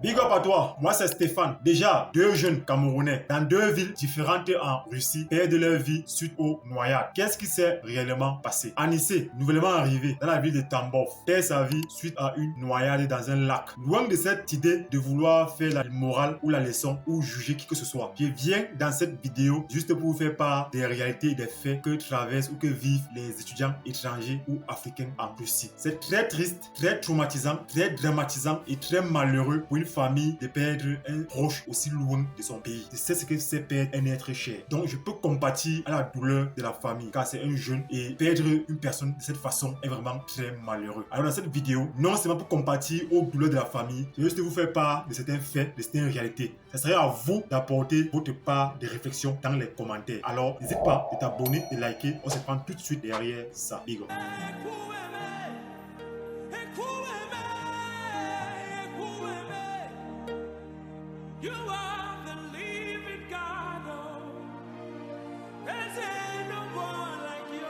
Big up à toi, moi c'est Stéphane. Déjà, deux jeunes Camerounais dans deux villes différentes en Russie perdent leur vie suite aux noyades. Qu'est-ce qui s'est réellement passé? Anissé, nouvellement arrivé dans la ville de Tambov, perd sa vie suite à une noyade dans un lac. Loin de cette idée de vouloir faire la morale ou la leçon ou juger qui que ce soit, je viens dans cette vidéo juste pour vous faire part des réalités et des faits que traversent ou que vivent les étudiants étrangers ou africains en Russie. C'est très triste, très traumatisant, très dramatisant et très malheureux pour une famille de perdre un proche aussi loin de son pays. Je sais ce que c'est perdre un être cher. Donc je peux compatir à la douleur de la famille car c'est un jeune et perdre une personne de cette façon est vraiment très malheureux. Alors dans cette vidéo, non seulement pour compatir aux douleurs de la famille, je vais juste vous faire part de certains faits, de certaines réalités. Ce serait à vous d'apporter votre part de réflexion dans les commentaires. Alors n'hésite pas de t'abonner, de liker. On se prend tout de suite derrière ça. Big up. You are the living God, oh. There's no one like you.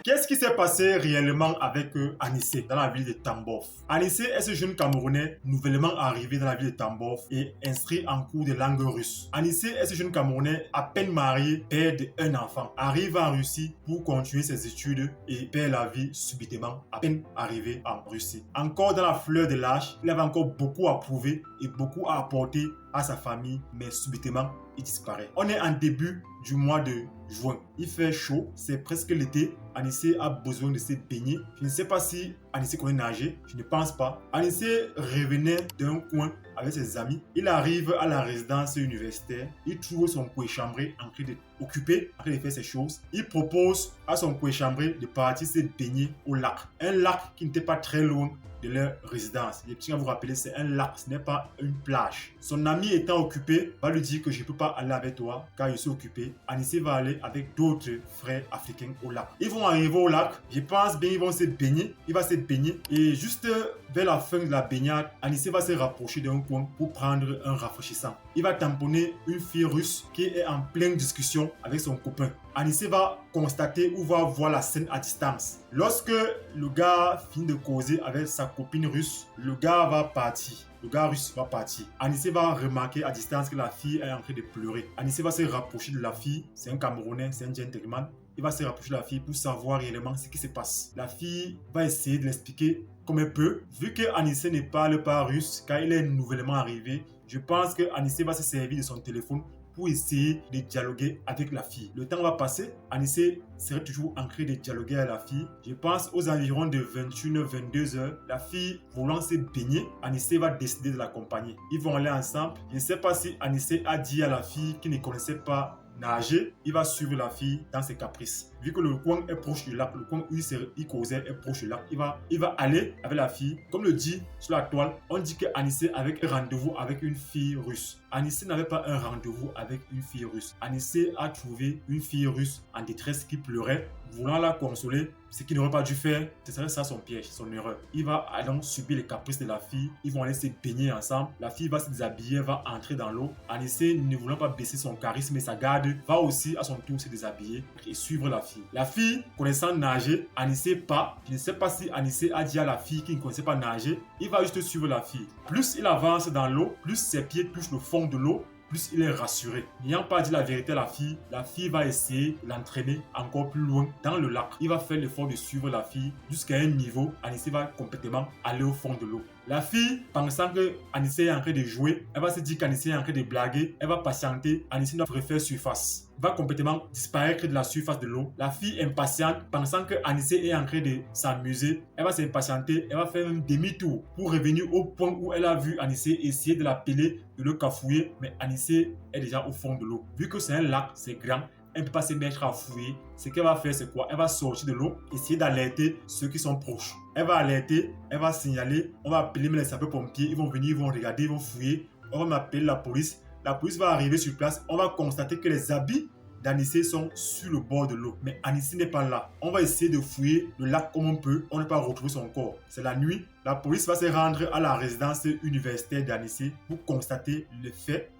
Qu'est-ce qui s'est passé réellement avec Anissé dans la ville de Tambov? Anissé est ce jeune Camerounais nouvellement arrivé dans la ville de Tambov et inscrit en cours de langue russe. Anissé est ce jeune Camerounais à peine marié, père d'un enfant, arrive en Russie pour continuer ses études et perd la vie subitement à peine arrivé en Russie. Encore dans la fleur de l'âge, il avait encore beaucoup à prouver et beaucoup à apporter à sa famille, mais subitement, il disparaît. On est en début du mois de juin. Il fait chaud, c'est presque l'été. Anissé a besoin de se baigner. Je ne sais pas si Anissé connaît nager, je ne pense pas. Anissé revenait d'un coin avec ses amis. Il arrive à la résidence universitaire. Il trouve son coéchambré en train d'occuper, en train de faire ses choses. Il propose à son coéchambré de partir se baigner au lac. Un lac qui n'était pas très loin de leur résidence. Je tiens à vous rappeler, c'est un lac, ce n'est pas une plage. Son ami étant occupé va lui dire que je ne peux pas aller avec toi car je suis occupé. Anissé va aller avec d'autres frères africains au lac. Ils vont arriver au lac, je pense bien ils vont se baigner. Il va se baigner et juste vers la fin de la baignade, Anissé va se rapprocher d'un coin pour prendre un rafraîchissant. Il va tamponner une fille russe qui est en pleine discussion avec son copain. Anissé va constater ou va voir la scène à distance. Lorsque le gars finit de causer avec sa copine russe, le gars va partir. Le gars russe va partir. Anissé va remarquer à distance que la fille est en train de pleurer. Anissé va se rapprocher de la fille. C'est un Camerounais, c'est un gentleman. Il va se rapprocher de la fille pour savoir réellement ce qui se passe. La fille va essayer de l'expliquer comme elle peut. Vu que Anissé ne parle pas russe, car il est nouvellement arrivé, je pense que Anissé va se servir de son téléphone pour essayer de dialoguer avec la fille. Le temps va passer, Anissé serait toujours en train de dialoguer avec la fille. Je pense aux environs de 21-22 heures, la fille voulant se baigner, Anissé va décider de l'accompagner. Ils vont aller ensemble. Je ne sais pas si Anissé a dit à la fille qui ne connaissait pas nager, il va suivre la fille dans ses caprices. Vu que le coin est proche du lac, le coin où il causait est proche du lac, il va aller avec la fille. Comme le dit sur la toile, on dit que Anissé avait un rendez-vous avec une fille russe. Anissé n'avait pas un rendez-vous avec une fille russe. Anissé a trouvé une fille russe en détresse qui pleurait, voulant la consoler, ce qu'il n'aurait pas dû faire. Ce serait ça son piège, son erreur. Il va donc subir les caprices de la fille. Ils vont aller se baigner ensemble. La fille va se déshabiller, va entrer dans l'eau. Anissé, ne voulant pas baisser son charisme et sa garde, va aussi à son tour se déshabiller et suivre la fille. La fille, connaissant nager, Anissé pas. Je ne sais pas si Anissé a dit à la fille qu'il ne connaissait pas nager. Il va juste suivre la fille. Plus il avance dans l'eau, plus ses pieds touchent le fond de l'eau, plus il est rassuré. N'ayant pas dit la vérité à la fille va essayer de l'entraîner encore plus loin dans le lac. Il va faire l'effort de suivre la fille jusqu'à un niveau. Anissé va complètement aller au fond de l'eau. La fille, pensant que Anissé est en train de jouer, elle va se dire qu'Anissé est en train de blaguer. Elle va patienter. Anissé doit refaire surface. Va complètement disparaître de la surface de l'eau. La fille impatiente, pensant que Anissé est en train de s'amuser, elle va s'impatienter. Elle va faire un demi-tour pour revenir au point où elle a vu Anissé essayer de l'appeler, de le cafouiller. Mais Anissé est déjà au fond de l'eau. Vu que c'est un lac, c'est grand, elle ne peut pas se mettre à fouiller. Ce qu'elle va faire, c'est quoi? Elle va sortir de l'eau, essayer d'alerter ceux qui sont proches. Elle va alerter, elle va signaler, on va appeler les sapeurs-pompiers, ils vont venir, ils vont regarder, ils vont fouiller. On va appeler la police. La police va arriver sur place, on va constater que les habits d'Anissé sont sur le bord de l'eau. Mais Anissé n'est pas là. On va essayer de fouiller le lac comme on peut. On ne peut pas retrouver son corps. C'est la nuit. La police va se rendre à la résidence universitaire d'Anissé pour constater le fait.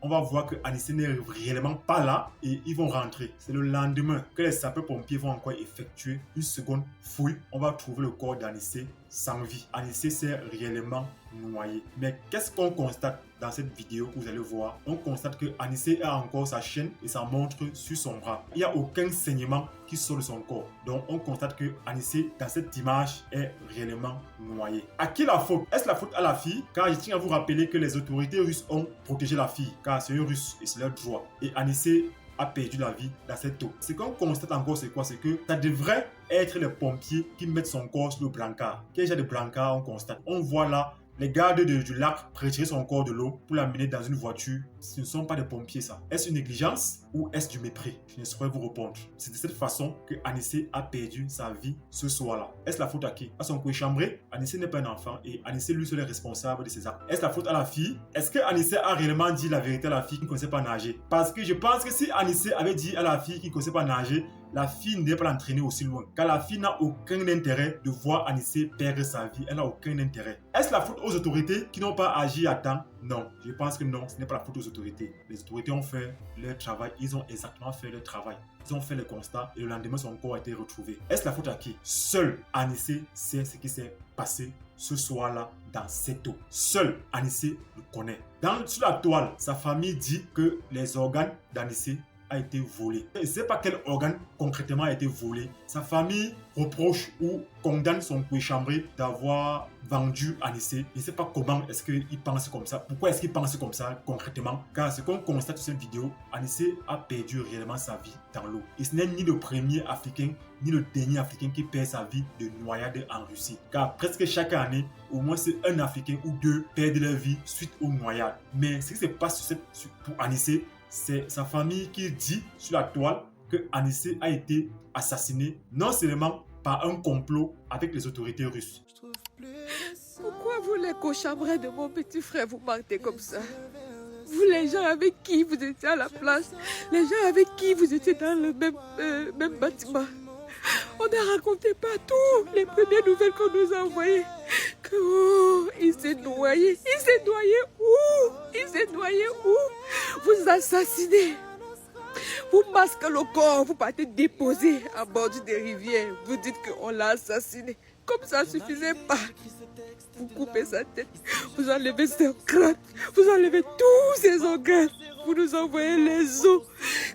on va voir que Anissé n'est réellement pas là et ils vont rentrer. C'est le lendemain que les sapeurs-pompiers vont encore effectuer une seconde fouille. On va trouver le corps d'Anissé sans vie. Anissé s'est réellement noyé. Mais qu'est-ce qu'on constate dans cette vidéo que vous allez voir? On constate que Anissé a encore sa chaîne et sa montre sur son bras. Il n'y a aucun saignement qui sort de son corps. Donc on constate que Anissé, dans cette image, est réellement noyé. À qui la faute? Est-ce la faute à la fille? Car je tiens à vous rappeler que les autorités russes ont protégé la fille, car c'est une russe et c'est leur droit. Et Anissé a perdu la vie dans cette eau. Ce qu'on constate encore, c'est quoi? C'est que ça devrait être les pompiers qui mettent son corps sur le brancard. Quel genre de brancard on constate? On voit là les gardes du lac retirer son corps de l'eau pour l'amener dans une voiture. Ce ne sont pas des pompiers, ça. Est-ce une négligence ou est-ce du mépris? Je ne saurais vous répondre. C'est de cette façon que Anissé a perdu sa vie ce soir-là. Est-ce la faute à qui? À son cochambré? Anissé n'est pas un enfant et Anissé lui seul est responsable de ses actes. Est-ce la faute à la fille? Est-ce que Anissé a réellement dit la vérité à la fille qui ne connaissait pas nager? Parce que je pense que si Anissé avait dit à la fille qui ne connaissait pas nager, la fille ne devait pas l'entraîner aussi loin. Car la fille n'a aucun intérêt de voir Anissé perdre sa vie. Elle n'a aucun intérêt. Est-ce la faute aux autorités qui n'ont pas agi à temps? Non, je pense que non, ce n'est pas la faute aux autorités. Les autorités ont fait leur travail, ils ont exactement fait leur travail. Ils ont fait le constat et le lendemain, son corps a été retrouvé. Est-ce la faute à qui? Seul Anissé sait ce qui s'est passé ce soir-là dans cette eau. Seul Anissé le connaît. Sur la toile, sa famille dit que les organes d'Anissé a été volé. Je ne sais pas quel organe concrètement a été volé. Sa famille reproche ou condamne son cochambré d'avoir vendu Anissé. Je ne sais pas comment est-ce qu'il pense comme ça. Pourquoi est-ce qu'il pense comme ça concrètement? Car ce qu'on constate sur cette vidéo, Anissé a perdu réellement sa vie dans l'eau. Et ce n'est ni le premier Africain, ni le dernier Africain qui perd sa vie de noyade en Russie. Car presque chaque année, au moins c'est un Africain ou deux perdent leur vie suite aux noyades. Mais ce qui se passe pour Anissé, c'est sa famille qui dit sur la toile que Anissé a été assassiné non seulement par un complot avec les autorités russes. Pourquoi vous, les cochambrés de mon petit frère, vous mentez comme ça? Vous, les gens avec qui vous étiez à la place, les gens avec qui vous étiez dans le même bâtiment. On a raconté partout les premières nouvelles qu'on nous a envoyées. Que il s'est noyé. Il s'est noyé où? Il s'est noyé où? Vous assassinez. Vous masquez le corps. Vous partez déposer à bord des rivières. Vous dites qu'on l'a assassiné. Comme ça ne suffisait pas. Vous coupez sa tête. Vous enlevez ses crânes. Vous enlevez tous ses organes. Vous nous envoyez les os.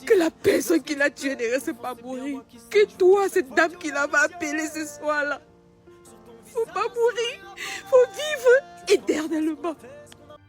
Que la personne qui l'a tué ne reste pas mourir. Que toi, cette dame qui l'avait appelée ce soir-là. Faut pas mourir. Faut vivre éternellement.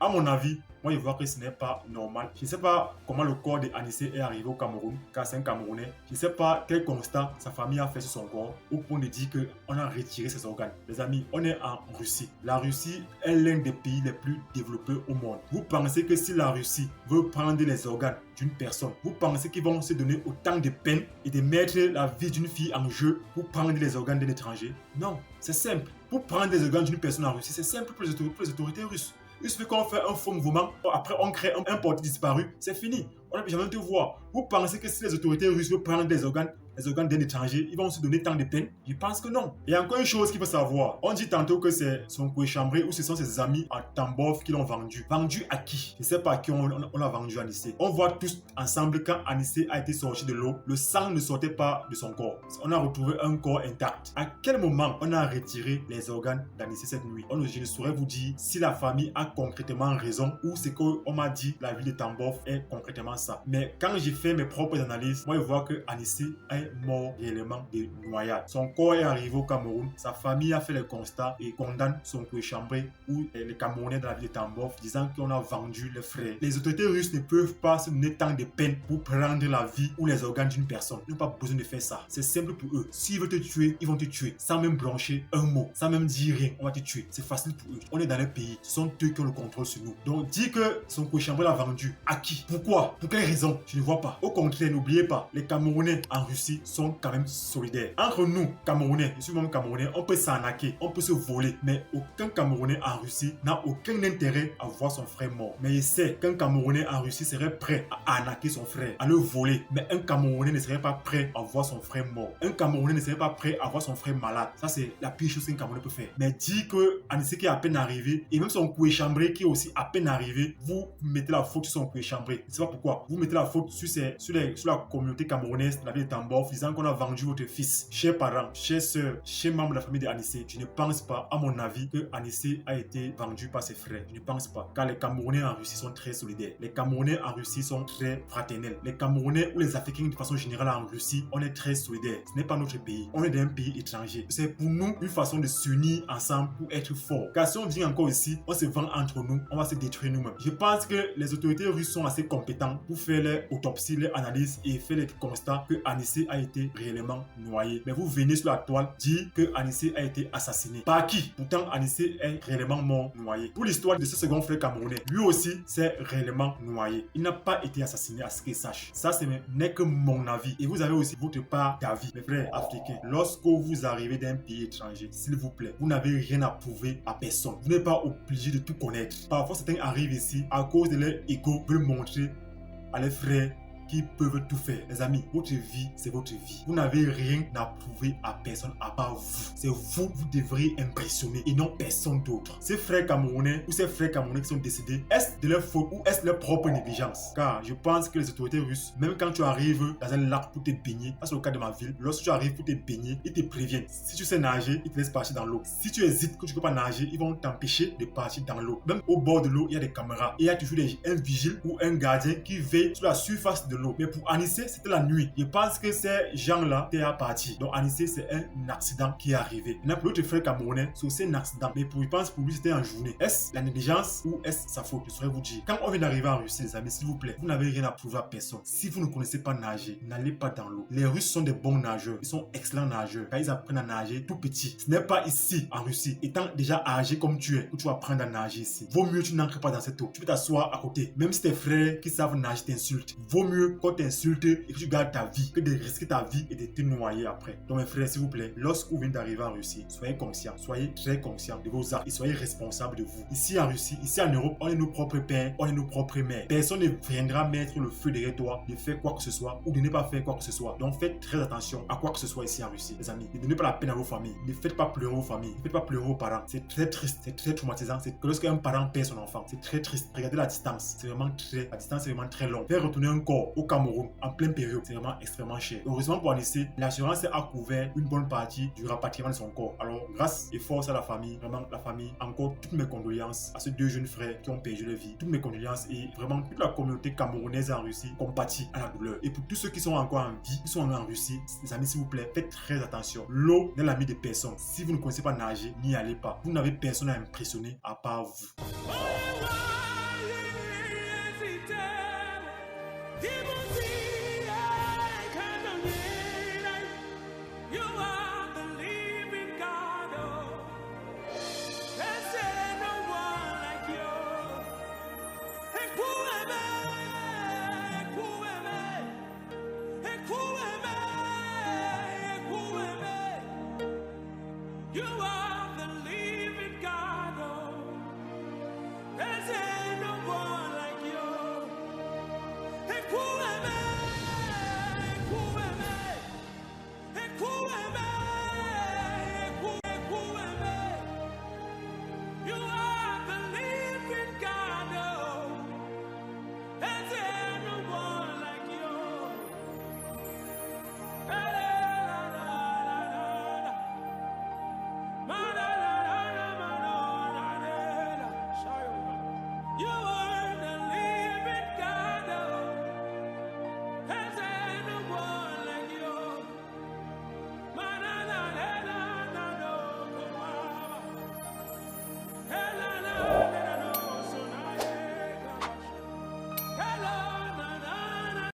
À mon avis, moi je vois que ce n'est pas normal. Je ne sais pas comment le corps d'Anissé est arrivé au Cameroun, car c'est un Camerounais. Je ne sais pas quel constat sa famille a fait sur son corps, au point de dire qu'on a retiré ses organes. Les amis, on est en Russie. La Russie est l'un des pays les plus développés au monde. Vous pensez que si la Russie veut prendre les organes d'une personne, vous pensez qu'ils vont se donner autant de peine et de mettre la vie d'une fille en jeu pour prendre les organes d'un étranger? Non, c'est simple. Pour prendre les organes d'une personne en Russie, c'est simple pour les autorités russes. Il suffit qu'on fait un faux mouvement, après on crée un porté disparu, c'est fini. On n'a jamais te voir. Vous pensez que si les autorités russes veulent prendre des organes d'un étranger, ils vont se donner tant de peine? Je pense que non. Et encore une chose qu'il faut savoir, on dit tantôt que c'est son cochambré ou ce sont ses amis à Tambov qui l'ont vendu. Vendu à qui? Je ne sais pas à qui on l'a vendu à Anissé. On voit tous ensemble quand Anissé a été sorti de l'eau, le sang ne sortait pas de son corps. On a retrouvé un corps intact. À quel moment on a retiré les organes d'Anissé cette nuit? Je ne saurais vous dire si la famille a concrètement raison ou ce qu'on m'a dit, la ville de Tambov est concrètement ça. Mais quand j'ai fait mes propres analyses, moi je vois que Anissé est mort réellement de noyade. Son corps est arrivé au Cameroun, sa famille a fait le constat et condamne son cochambré ou les Camerounais de la ville de Tambov disant qu'on a vendu les frères. Les autorités russes ne peuvent pas se donner tant de peine pour prendre la vie ou les organes d'une personne. Ils n'ont pas besoin de faire ça. C'est simple pour eux. S'ils veulent te tuer, ils vont te tuer sans même blanchir un mot, sans même dire rien. On va te tuer. C'est facile pour eux. On est dans le pays. Ce sont eux qui ont le contrôle sur nous. Donc dire que son cochambré l'a vendu, à qui? Pourquoi? Pour quelle raison? Je ne vois pas. Au contraire, n'oubliez pas, les Camerounais en Russie Russie sont quand même solidaires. Entre nous, Camerounais, je suis même Camerounais, on peut s'arnaquer, on peut se voler, mais aucun Camerounais en Russie n'a aucun intérêt à voir son frère mort. Mais il sait qu'un Camerounais en Russie serait prêt à arnaquer son frère, à le voler. Mais un Camerounais ne serait pas prêt à voir son frère mort. Un Camerounais ne serait pas prêt à voir son frère malade. Ça, c'est la pire chose qu'un Camerounais peut faire. Mais dire que Anissé qui est à peine arrivé, et même son coué-chambré qui est aussi à peine arrivé, vous mettez la faute sur son coué-chambré. Je ne sais pas pourquoi. Vous mettez la faute sur la communauté camerounaise de la ville de Tambov, disant qu'on a vendu votre fils. Chers parents, chers soeurs, chers membres de la famille de Anissé, je ne pense pas, à mon avis, que Anissé a été vendu par ses frères. Je ne pense pas. Car les Camerounais en Russie sont très solidaires. Les Camerounais en Russie sont très fraternels. Les Camerounais ou les Africains de façon générale en Russie, on est très solidaires. Ce n'est pas notre pays. On est d'un pays étranger. C'est pour nous une façon de s'unir ensemble pour être fort. Car si on vient encore ici, on se vend entre nous, on va se détruire nous-mêmes. Je pense que les autorités russes sont assez compétents pour faire les autopsies, les analyses et faire les constats que Anissé a été réellement noyé. Mais vous venez sur la toile dire que Anissé a été assassiné. Par qui? Pourtant, Anissé est réellement mort noyé. Pour l'histoire de ce second frère camerounais, lui aussi s'est réellement noyé. Il n'a pas été assassiné à ce qu'il sache. Ça, ce n'est que mon avis. Et vous avez aussi votre part d'avis. Mes frères africains, lorsque vous arrivez d'un pays étranger, s'il vous plaît, vous n'avez rien à prouver à personne. Vous n'êtes pas obligé de tout connaître. Parfois, certains arrivent ici à cause de leur ego, veulent montrer à leurs frères qui peuvent tout faire. Les amis, votre vie, c'est votre vie. Vous n'avez rien à prouver à personne à part vous. C'est vous devriez impressionner et non personne d'autre. Ces frères camerounais ou ces frères camerounais qui sont décédés, est-ce de leur faute ou est-ce leur propre négligence? Car je pense que les autorités russes, même quand tu arrives dans un lac pour te baigner, ça c'est le cas de ma ville, lorsque tu arrives pour te baigner, ils te préviennent. Si tu sais nager, ils te laissent partir dans l'eau. Si tu hésites que tu ne peux pas nager, ils vont t'empêcher de partir dans l'eau. Même au bord de l'eau, il y a des caméras. Et il y a toujours un vigile ou un gardien qui veille sur la surface de l'eau. Mais pour Anissé, c'était la nuit. Je pense que ces gens-là étaient à partir. Donc Anissé, c'est un accident qui est arrivé. Maintenant, pour l'autre frère camerounais, c'est aussi un accident. Mais je pense pour lui, c'était en journée. Est-ce la négligence ou est-ce sa faute? Je saurais vous dire. Quand on vient d'arriver en Russie, les amis, s'il vous plaît, vous n'avez rien à prouver à personne. Si vous ne connaissez pas nager, n'allez pas dans l'eau. Les Russes sont des bons nageurs. Ils sont excellents nageurs. Car ils apprennent à nager tout petit. Ce n'est pas ici, en Russie, étant déjà âgé comme tu es, que tu vas apprendre à nager ici. Vaut mieux que tu n'entres pas dans cette eau. Tu peux t'asseoir à côté. Même si tes frères qui savent nager t'insultent, vaut mieux qu'on t'insulte et que tu gardes ta vie que de risquer ta vie et de te noyer après. Donc mes frères, s'il vous plaît, lorsque vous venez d'arriver en Russie, soyez conscients, soyez très conscients de vos actes et soyez responsables de vous. Ici en Russie, ici en Europe, on est nos propres pères, on est nos propres mères. Personne ne viendra mettre le feu derrière toi de faire quoi que ce soit ou de ne pas faire quoi que ce soit. Donc faites très attention à quoi que ce soit ici en Russie, les amis. Ne donnez pas la peine à vos familles, ne faites pas pleurer vos familles, ne faites pas pleurer vos parents. C'est très triste, c'est très traumatisant. C'est que lorsqu'un parent perd son enfant, c'est très triste. Regardez la distance, c'est vraiment la distance est vraiment très longue. Faire retourner un corps au Cameroun en pleine période, c'est vraiment extrêmement cher. Heureusement pour Anissé, l'assurance a couvert une bonne partie du rapatriement de son corps. Alors, grâce et force à la famille, vraiment la famille, encore toutes mes condoléances à ces deux jeunes frères qui ont perdu leur vie. Toutes mes condoléances et vraiment toute la communauté camerounaise en Russie compatit à la douleur. Et pour tous ceux qui sont encore en vie, qui sont en Russie, les amis, s'il vous plaît, faites très attention. L'eau n'est l'ami de personne. Si vous ne connaissez pas nager, n'y allez pas. Vous n'avez personne à impressionner à part vous. You